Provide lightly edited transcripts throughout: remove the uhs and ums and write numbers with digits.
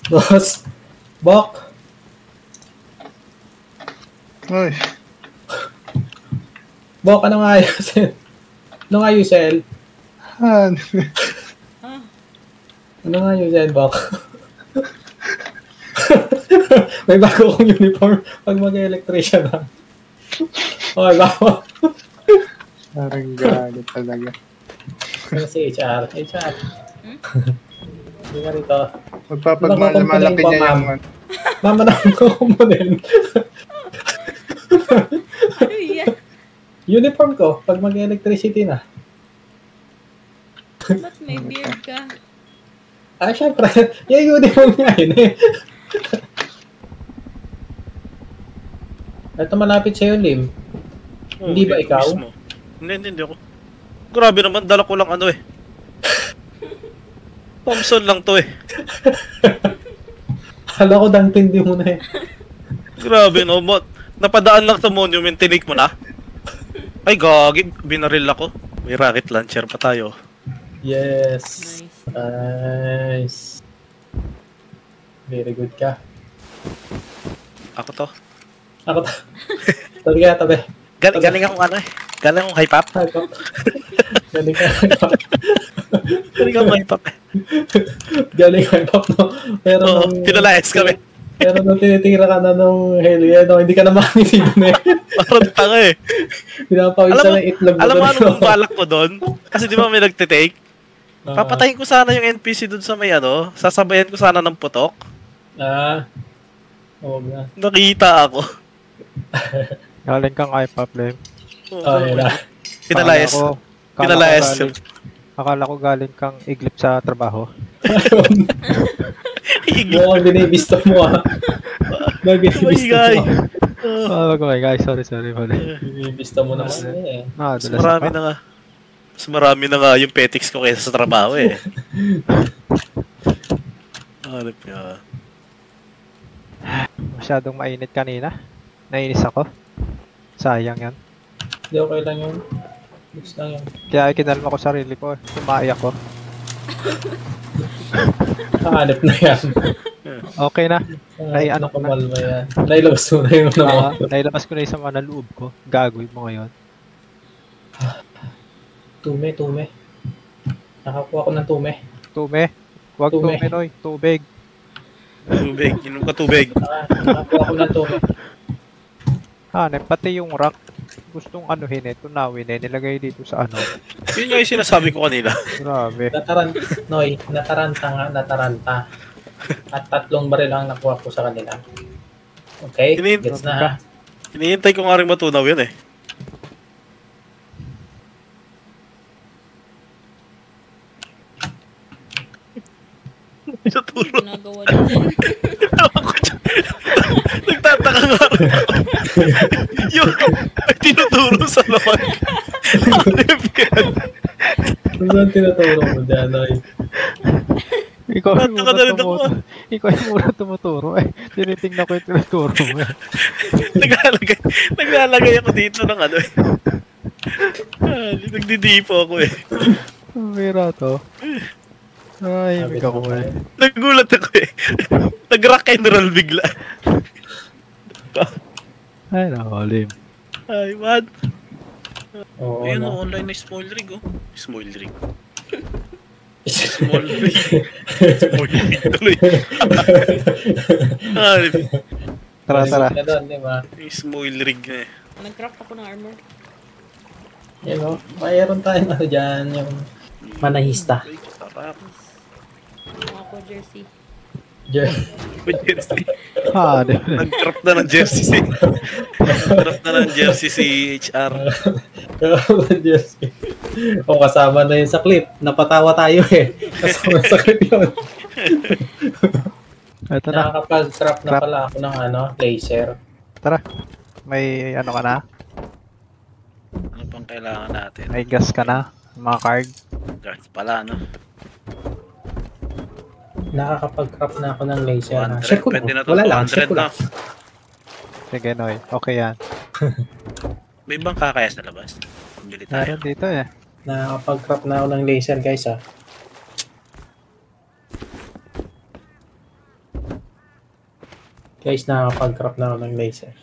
Boss. Bok. Uy. Bok, ano nga ayusin? Ano nga ayusin? Ano nga ayusin, Bok? May bago kong uniform pag mag-electrician na. Okay, bako. Parang galit talaga. Ano si HR? HR. Hindi ka rito. Magpapagmalaki niya yung... Mama na ako mo din. Ano yan? Uniform ko, pag mag-electricity na. Ba't may beard ka? Ah, syempre. Yung uniform niya yun eh. Ito malapit sa'yo, Lim. Hindi ba ikaw? Mismo. Hindi ako. Grabe naman, dala ko lang ano eh. Thompson lang to eh. Hala ko dang tindi mo na eh. Grabe no, napadaan lang sa monument, tinik mo na. Ay gagi, binaril ako. May rocket launcher pa tayo. Yes. Nice. Very good ka. Ako to. Ako to. Tabi ka, tabi. Galing akong ano eh. Galing akong high pop. Galing ka, hip-hop. Galing akong high pop eh. Galing ka, hip-hop, no? Pero Oo, pinalayas kami. Pero nung tinitira ka na nung heli, no, hindi ka na makakisido na eh. Parang tanga eh. Pinapawisan ng itlog mo. Alam mo anong balak ko doon? Kasi di ba may nagtitake? Papatayin ko sana yung NPC doon sa may ano, sasabayan ko sana ng putok. Oo nga. Nakita ako. Galing kang iPop, Lem. Oo, yun na. Pinalayas. Akala ko galing kang iglip sa trabaho. Mukhang binibisto mo ah. Binibisto mo. Oh my guys, sorry. Binibisto mo naman eh. Mas marami na nga yung petics ko kaysa sa trabaho eh. Ano pa? Masyadong mainit kanina. Nainis ako. Sayang yan. Hindi, okay lang yun. Gusto lang yun. Kaya kinalma ko sarili ko. Sumaiyak ko. Hanip na yan. Okay na. Ano ko na. Yan. Nailabas mo na yung naman. Nailabas ko na yung sama ng loob ko. Gagawin mo ngayon. Tume. Nakakuha ko ng tume. Tume? Huwag tume, Noy. Tubig. Tubig. Inom ka tubig. Nakakuha ko ng tume. Pati yung rock. Gustong anuhin eh. Tunawin eh. Nilagay dito sa ano. Yun nga yung sinasabi ko kanina. Grabe. Nataranta. At 3 baril ang nakuha ko sa kanila. Okay? Gets na. Hinihintay ko nga rin matunaw yun eh. Tinuturo. Ginagawa din. Nagtataka nga rin ako. Yung tinuturo sa laman. Hanip yan. Saan tinuturo mo dyan, Noy? Ikaw yung muna tumuturo eh. Tinitingnan ko yung tinuturo mo eh. Naglalagay ako dito ng ano eh. Nagdidipo ako eh. Mira to. Ay, may ako eh. Nagulat ako eh. Nag-rock and roll bigla. Ay, nakalim. Ay, what? Oo, ayun no. Online na small rig oh. Small rig tuloy. Tara. Small rig na eh. Nag-craft ako ng armor. Yan o. Mayroon tayong ano dyan, yung manahista. Ako jersey. Jersey. Nag-craft na ng jersey Nag-craft na ng jersey si HR. Jersey. O kasama na yun sa clip. Napatawa tayo eh. Kasama sa clip yun. Ito na. Nakakapag-craft na pala ako ng laser. Tara. May ano ka na? Ano pang kailangan natin? May gas ka na? Mga card? Gas pala no? Nakakapag-craft na ako ng laser. 100, Check ko pwede na to, wala lang. 200 Check ko na. lang. Sige, Noy. Okay yan. May ibang kakaya sa labas. Bili tayo. Meron dito eh. Nakakapag-craft na ako ng laser, guys ah. Guys, nakakapag-crop na ako ng laser.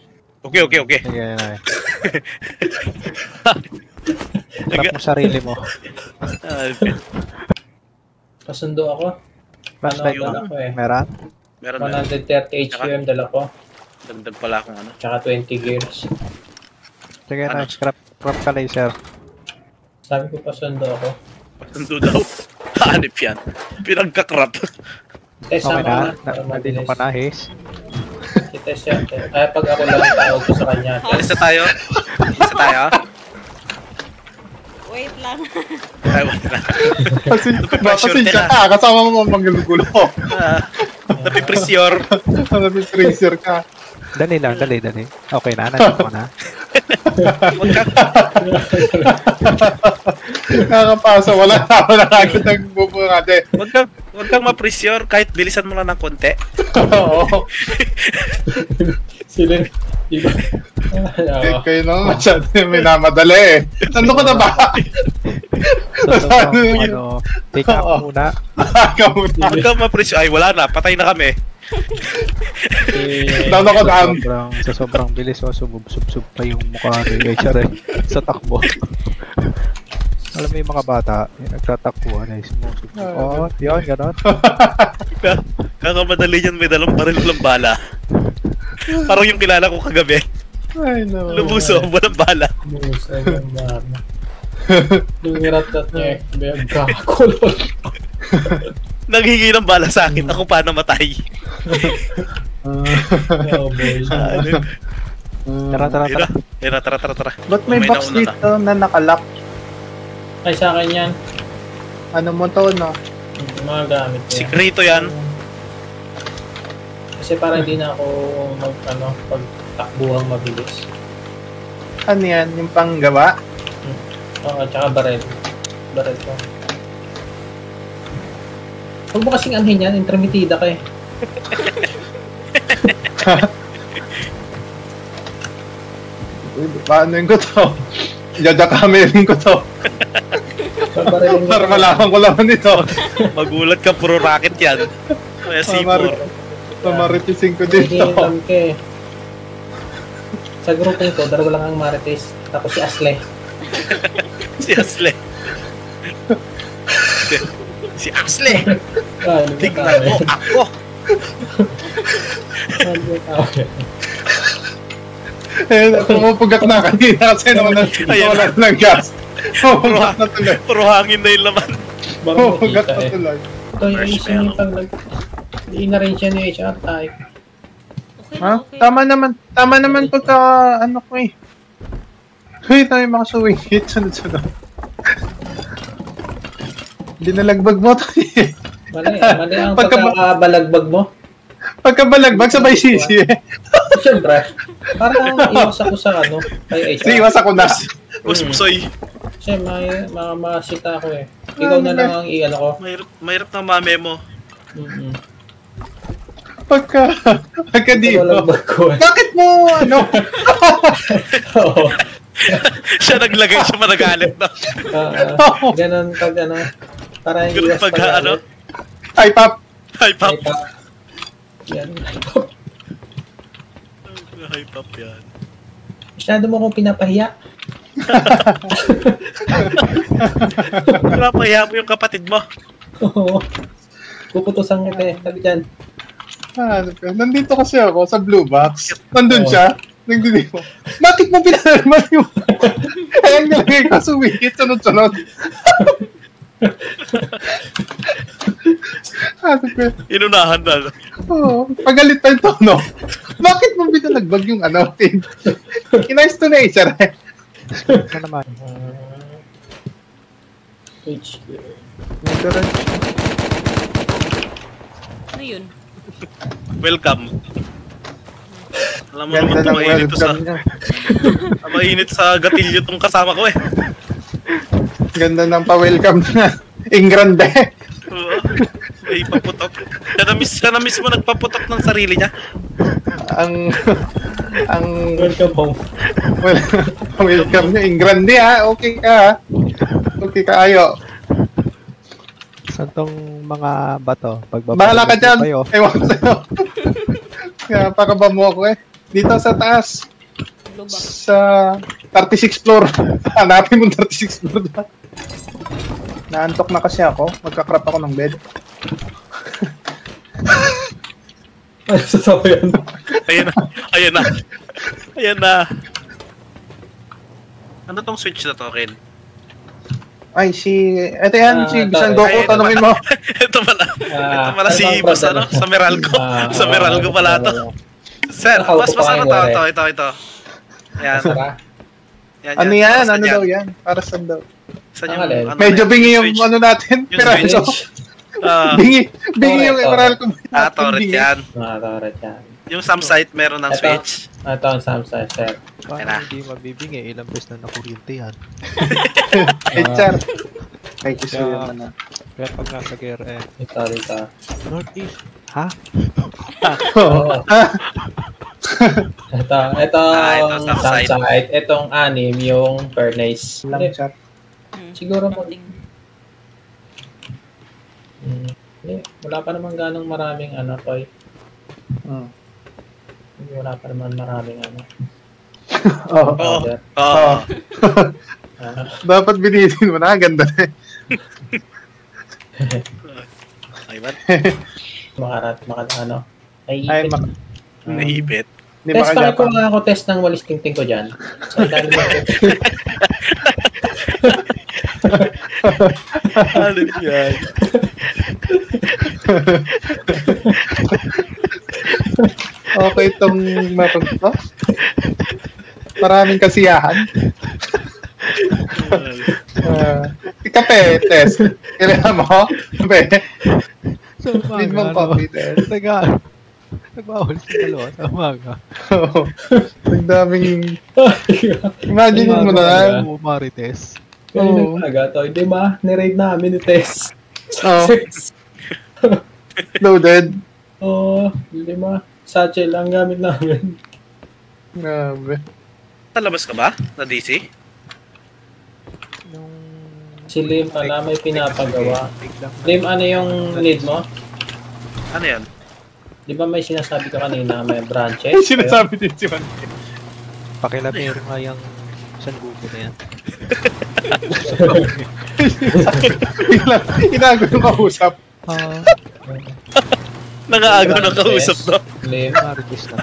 Okay. Sige na. Trap mo sarili mo. Pasundo ako. Flashlight Ano, mo. ako eh. Meron? Meron. 130 HQM dala ko. Dagdag pala akong ano. Tsaka 20 gears. Sige Ano? na, crop ka laser. Sabi ko pasundo ako. Pasundo daw. Hanip yan. Pinagkakrap. Test Okay sama na, para hindi mabilis. mo panahis. Si Tess yan. Ay, pag ako lang tawag ko sa kanya. Alis na tayo. Wait lang. Ay, wala na. Kasi, Pressure kasi ka. ka, kasama mo manggulo. Napipressure. Tracer ka. Dali. Okay na, nandito ko na. Huwag ka. Nakakapasa, wala na agad ang bubungate. Huwag kang ma-pressure kahit bilisan mo lang ng konti. Oo. Sila, di ba? Kayo naman masyado may namadali eh. Nandun ko na ba? So, take up muna. Huwag kang ma-pressure. Ay, wala na. Patay na kami. Down ako down. Sa sobrang bilis, sumub-sub pa yung mukha ni HR sa takbo. Alam mo yung mga bata, yung nagtatakbuhan ay sumusub. Oo, yun, gano'n. Kakamadali yan, may dalang baril walang bala. Parang yung kilala ko kagabi. Ay, no. Lubuso, walang bala. Musa yung mama. Lumiratat niya eh. Gagulol. Naghingi ng bala sa akin, ako pa namatay. Oh boy. Tara. Ba't may box nauna dito na nakalock? Ay, sa akin yan. Ano mo to, no? Yung mga gamit ko yan. Sikrito yan. Kasi para hindi na ako pagtakbuhang mabilis. Ano yan? Yung panggawa? Oo, tsaka barel. Barel ko. Huwag mo kasing anhin yan, intermitida ka eh. Uy, paano yun ko to? Jajakamerin ko to. Babarelin mo. Para malaman ko lang nito. Magulat ka, puro rocket yan. Kaya C4. Pamaritisin ko dito. Hinihilam ka eh. Sa grupong ko, dalawa lang ang Marites. Tapos si Asle. Si Asle. Si Asle! Tignan mo ako! Pumupugak na kanina kasi naman wala ng gas. Pumupugak na tuloy. Puro hangin na yung laman. Pumupugak na tuloy. Ito yung isip yung pag i-arrange yan yung HR type. Okay Ha? na, okay. Tama naman pagka ano ko eh. Uy, tayo mga suwing hit. Sunod-sunod. Dinalagbag mo to eh. Mali ang Pagka- pagkakabalagbag mo. Pagkabalagbag sabay sisi eh. Siyempre, parang iwas ako sa kay HR. Sige, iwas ako na. Puspusoy. Kasi masita ako eh. Ikaw na lang ang i-ano ko. Mahirap na mame mo. Pagka di mo. Balagbag ko eh. Bakit mo ano? Oo. Siya naglagay, siya managalit na. Ganon pag para Ganun iwas pag ano? Ay, pap. Hi, Pop. Yan. Hi, Pop yan. Masyado mo akong pinapahiya. Pinapahiya mo yung kapatid mo. Oo. Puputusan kita eh. Sabi dyan. Nandito kasi ako sa blue box. Nandun Oo. siya. Nagdidi mo. Bakit mo pinalaman yung... Kaya ang nalagay ko suwikit. Sunod-sunod. Inunahan na. Oo. Pagalit pa yung tono. Bakit mo pinalagbag yung ano? Inayos to na eh, sir. Ano naman? HQ. Ano yun? Welcome. Alam mo Ganda naman ng mainit to sa... welcome niya. Mainit sa gatilyo tong kasama ko eh. Ganda ng pa-welcome na. Ingrande. Oo. May paputok. Siya na mismo nagpaputok ng sarili niya. ang Welcome home. welcome niya. Ingrande ha. Okay ka ha. Okay ka ayo. Saan tong mga bato? Bahala ka dyan. Kayo. Ewan ko sa'yo. Kaya pakaba mo ako eh. Dito sa taas. Lubak. Sa 36 floor. Hanapin mo 36 floor doon. Naantok na kasi ako. Magkakrap ako ng bed. Ano sa tao yan? Ayan na. Ayan na. Ayan na. Ano tong switch na to, Ken? Ay, ito yan, si San Goku, Ay, tanungin mo. Ito pala. Ito pala si ano Boss, ang ano? Sa Meralco. Sa Meralco pala to. Sir, Nakaupo Boss, pa ano kayo, to? Ito. Ayan. Tara. Ano yan? Para Ano saan daw yan? Para saan daw? Saan Ang alin? ano Medyo yan? bingi yung Switch. ano natin. Yung Pero bingi yung Torret. emerald ko. Torret yan. Torret yan. Yung some site meron ng Ito. switch. Ito ang Samsung, sir. Paano Ayan na. hindi mabibingi? Ilang beses na nakuryente yan. Char. Ay, gusto Kaya- yun na. Kaya pag nasa gear, Dito. Northeast. Ha? Oo. Ito ito, ang Samsung. Samsung. Itong anim, yung furnace. Lang, Char. Siguro mo. Konting- Wala pa naman ganong maraming ano, toy. Hmm. Wala pa naman maraming ano. Oo. Powder. Oo. Dapat binitin mo na. Ganda na eh. Ayun. Ano. Ay, Ay, Naipit. Hindi test pa ko makajapa. nga ako test ng walis tingting ko dyan. So, dahil mo. Ano yan? Okay itong mapag to. Maraming kasiyahan. Kape, test. Kailangan mo? Kape. Sa Need mong umaga, coffee test. Nagbawal sa dalawa sa umaga. Oo. Ang daming... Imagine mo na. Marites. Kanina talaga to. Di ba? Niraid namin ni Tess. Oo. Loaded. Oo. Di ba? Satchel lang gamit namin. Grabe. Talabas ka ba? Na DC? Nung... Si Lim pala may pinapagawa. Biglang... Lim, ano yung need mo? Ano yan? Di ba may sinasabi ka kanina may branches? Sinasabi din si Juan. Pakilamero nga yung San Goku na yan. Biglang, inago yung kausap. Nakaagaw ng kausap to. Lim. Marites na.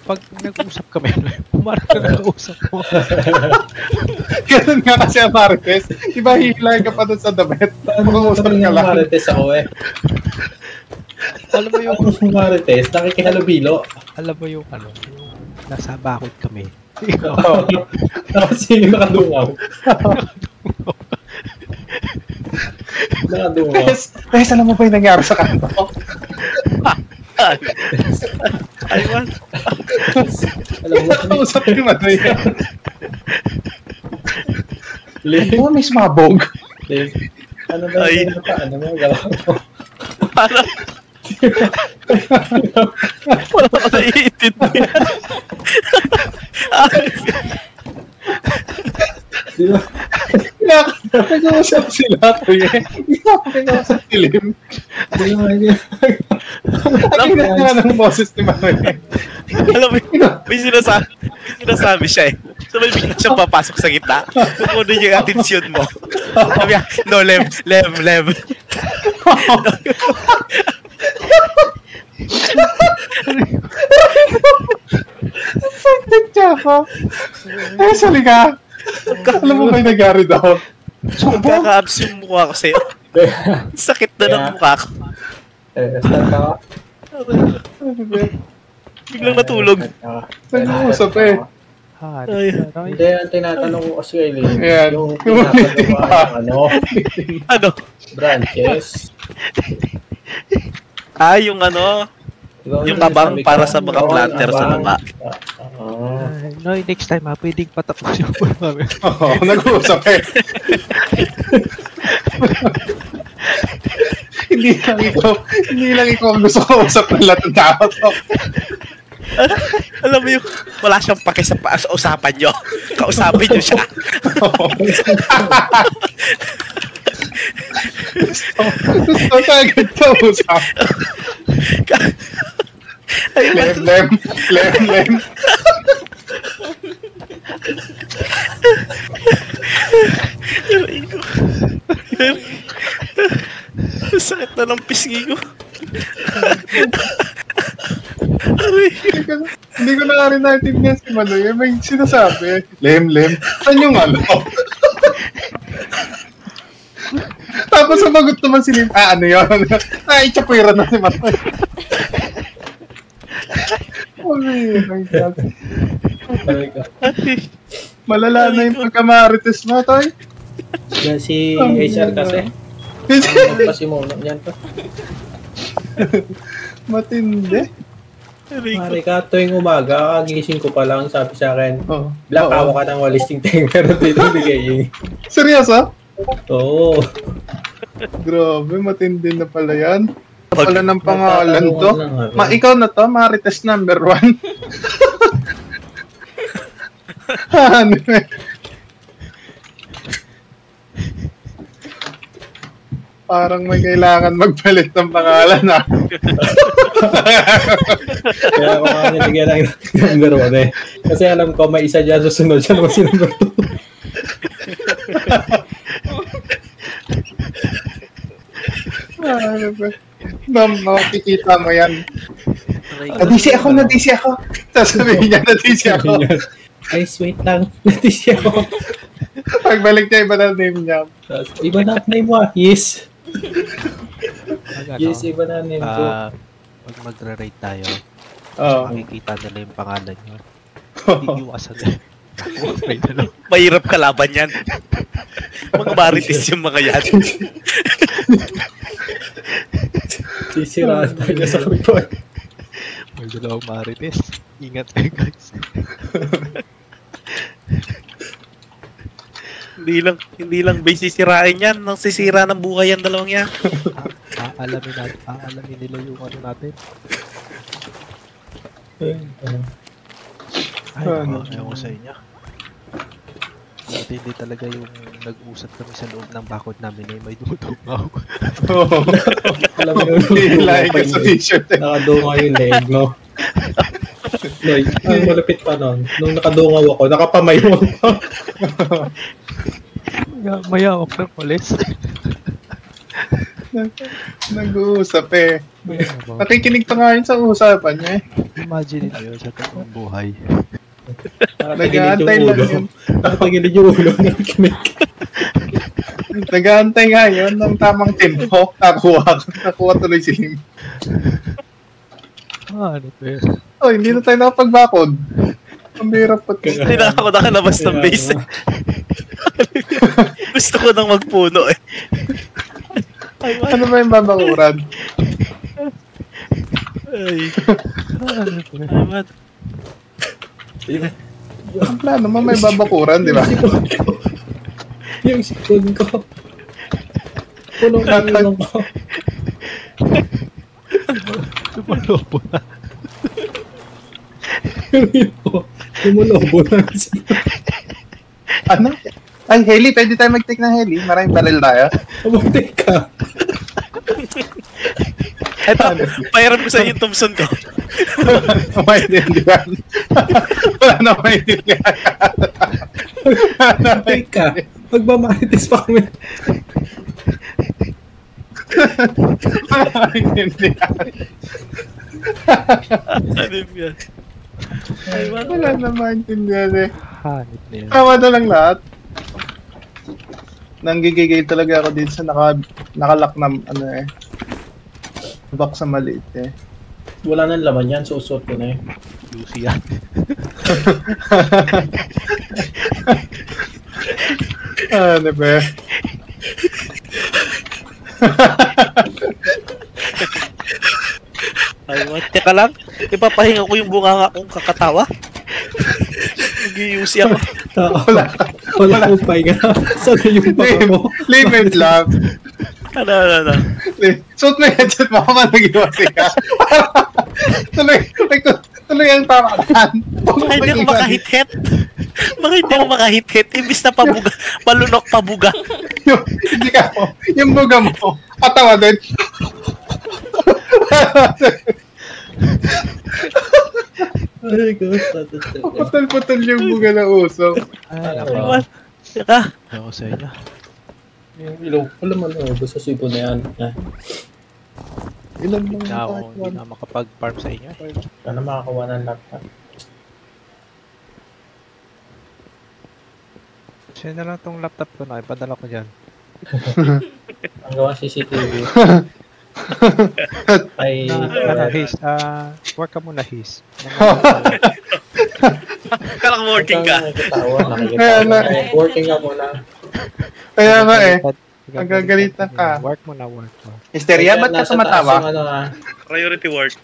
Pag nag-usap kami, pumarang ka na kausap mo. Ganun nga kasi ang Marites. Iba hihilay ka pa dun sa damit. Mag-uusap ka lang. Marites ako eh. Alam mo yung... Ako Marites, nakikihalubilo. Alam mo yung ano, yung nasa bakod kami. Oo. Tapos yung nakadungaw. Nakadungaw. Guys, alam mo ba yung nangyari sa kanto? Ayun. Alam mo, Kausap yung ano yan. Lim. Oh, may sumabog. Lim. Ano ba Ay. yung ano mo? Galaw mo. Para. Wala ko naiintindihan. Di ba? Nag-uusap sila, kuya. Nag-uusap si Lim. Di ba? Ang ginagawa ng boses ni Manuel. Alam mo, may sinasabi siya eh. So may bigla siyang papasok sa gitna. Kukunin yung atensyon mo. Sabi niya, no, Lev. Nagtsaka. Eh, sali ka. Alam mo ba yung nangyari daw? Kaka-abs yung mukha ko sa'yo. Sakit na ng mukha ko. Start ako. Biglang natulog. Nag-uusap eh. Ay. Hindi, ang tinatanong ko kasi kay Lim, Ayan. yung pinapagawa ng ano, Ano? branches. Yung ano, Di ba, Yung may abang sinasabi para ka? sa mga Oo, planter sa abang. baba. Oo. No, next time ha, pwedeng patapos yung namin. Oo, nag-uusap eh. Hindi lang ikaw ang gusto ko usap ng lahat ng tao to. alam mo yung wala siyang pake sa usapan nyo. Kausapin nyo siya. Gusto ko agad ka usap. Lem. Sakit na ng pisngi ko. Hindi ko na rin naintindihan si Manoy. May sinasabi. Lem. Saan yung ano? Tapos sumagot naman si Lim. Ano yun? Chapuira na si Manoy. Oh my God. Malala na yung pagkamarites mo, Toy. Yan si HR kasi. Ano pa si Mono? Yan pa. Matindi. Mari ka, tuwing umaga, kagising ko pa lang, sabi sa akin, Oh. Black, ako ka ng walis ting pero dito bigay. Seryoso? Oo. Grabe, matindi na pala yan. Pala ng pangalan to. Ikaw na to, Marites number 1. Ano eh? Parang may kailangan magpalit ng pangalan ah. Kaya ako nga nilagyan lang yung number 1 eh. Kasi alam ko, may isa dyan susunod siya naman si number 2. Makikita mo yan. Nadisi ako. Sasabihin niya, nadisi ako. Ay, wait lang. Nadisi ako. Pagbalik niya, iba na name niya. Iba na name mo ah. Yes. Ano, Yes, iba na name ko. Pag magre-rate tayo, Oo. makikita nila yung pangalan nyo. Iiwasan na. Okay na lang. Mahirap kalaban yan. Mga marites yung mga yan. Sisiraan tayo sa report. May dalawang marites. Ingat kayo guys. Hindi lang base sisirain yan. Nang sisira ng buhay yan dalawang yan. Aalamin nila yung ano natin. Ay, ayaw ko sa inyo. Hindi talaga yung nag-usap kami sa loob ng bakod namin ay may dumutungaw. Oo. Alam mo yung Hilahin ka sa t-shirt eh. nakadungaw yung leg, no? Like, ang malapit pa nun. Nung nakadungaw ako, nakapamayong pa. Mayawak ng polis. Nag-uusap eh. Nakikinig pa nga yun sa usapan niya eh. Imagine nyo sa totoong buhay. Nag-aantay lang yun. Nakatagilid yung ulo. Nag-aantay nga yun ng tamang tempo. Nakuha tuloy si Lim. Ano to yun? Oh, hindi na tayo nakapagbakod. Ang hirap pa. Hindi na ako nakalabas ng base. Gusto ko nang magpuno eh. Ano ba yung babakuran? Ay. Ano to yun? Ay, Ang plano mo may babakuran, di ba? Yung sipon ko. Punong ilong ko. Lumalobo na. Tumulobo na. Ano? Ay, heli. Pwede tayo mag-take ng heli. Maraming baril tayo. Abuntik ka. eto, pahiram ko sa yung Thompson ko. Maintindihan. Wala na maintindihan. Abuntik ka. Magmamarites pa kami. Maintindihan. Ano yan? Ay, Wala na maintindihan eh. Hanip na yun. Tama na lang lahat. Nanggigigil talaga ako dito sa nakalock na ano eh. Box sa maliit eh. Wala nang laman yan. Susuot ko na eh. Lucy yan. Ano ba? Ay, teka lang. Ipapahinga ko yung bunganga kong kakatawa. Nag-iusi ako. Wala akong pahinga. Sana yung baka mo. Limit lang. Ano. Suot mo yung headset mo kapag nag-iwasi ka. Tuloy ang tamakan. Baka hindi ako makahit-hit. Baka hindi ako makahit-hit. Imbis na pabuga, palunok pabuga. Hindi ka mo. Yung buga mo, katawa din. Putol-putol yung buga ng usok. Ay, Ano nako. ba? Teka. Ako sa inyo. Yung ilaw ko naman, basta sipo na yan. Ilan Hindi lang na ako, yung hindi na makapag-farm sa inyo. Sana makakuha ng laptop. Share na lang tong laptop ko na, ipadala ko dyan. Ang gawa CCTV. Ay, His, work ka muna, His. Kalang working ka. Kaya na. Working ka muna. Kaya nga eh. Ang gagalitan ka. Work mo na, work mo. Hysteria, ba't ka Nasa taas tumatawa? yung ano, Priority work.